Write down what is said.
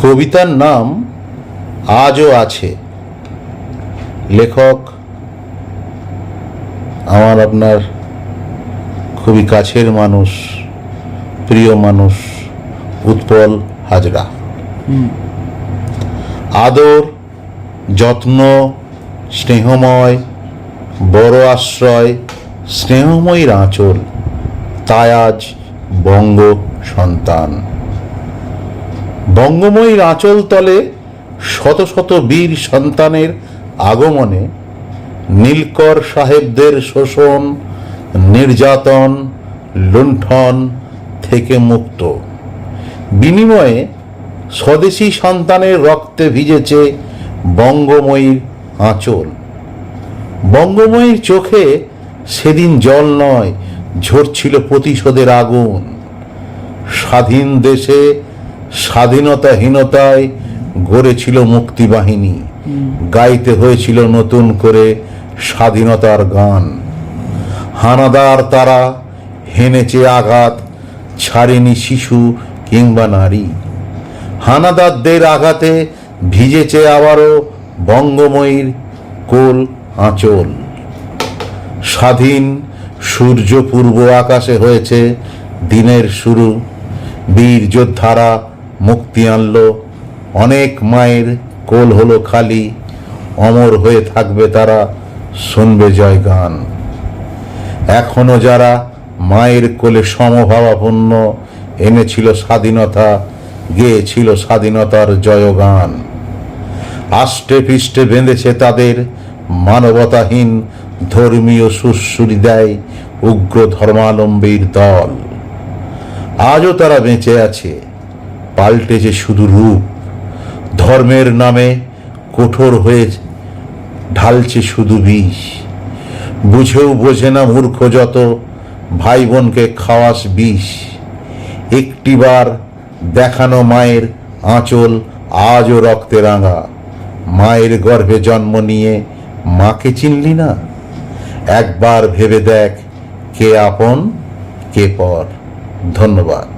কবিতার নাম আজও আছে। লেখক আমার আপনার খুবই কাছের মানুষ, প্রিয় মানুষ, উৎপল হাজরা। আদর, যত্ন, স্নেহময়, বড় আশ্রয়, স্নেহময়ীর আঁচল, তাই আজ বঙ্গ সন্তান। বঙ্গময়ীর আঁচল তলে শত শত বীর সন্তানের আগমনে নীলকর সাহেবদের শোষণ, নির্যাতন, লুণ্ঠন থেকে মুক্ত। বিনিময়ে স্বদেশী সন্তানের রক্তে ভিজেছে বঙ্গময়ীর আঁচল। বঙ্গময়ীর চোখে সেদিন জল নয়, ঝরছিল প্রতিশোধের আগুন। স্বাধীন দেশে স্বাধীনতাহীনতায় গড়েছিল মুক্তিবাহিনী, গাইতে হয়েছিল নতুন করে স্বাধীনতার গান। হানাদার তারা হেনেছে আঘাত, ছাড়েনি শিশু কিংবা নারী। হানাদারদের আঘাতে ভিজেছে আবারও বঙ্গময়ীর কোল আঁচল। স্বাধীন সূর্য পূর্ব আকাশে হয়েছে দিনের শুরু। বীর যোদ্ধারা মুক্তি আনলো, অনেক মায়ের কোল হলো খালি। অমর হয়ে থাকবে তারা, শুনবে জয় গান। এখনো যারা মায়ের কোলে সমভাবাপন্ন এনেছিল স্বাধীনতা, গেয়েছিল স্বাধীনতার জয়গান। আষ্টে পৃষ্ঠে বেঁধেছে তাদের মানবতাহীন ধর্মীয় সুরসুরি দেয় উগ্র ধর্মাবলম্বীর দল। আজও তারা বেঁচে আছে, পাল্টেছে শুধু রূপ। ধর্মের নামে কঠোর হয়ে ঢালছে শুধু বিষ। বুঝেও বোঝে না মূর্খ যত, ভাই বোনকে খাওয়াস বিষ। একটিবার দেখানো মায়ের আঁচল আজও রক্তে রাঙা। মায়ের গর্ভে জন্ম নিয়ে মাকে চিনলি না? একবার ভেবে দেখ, কে আপন কে পর। ধন্যবাদ।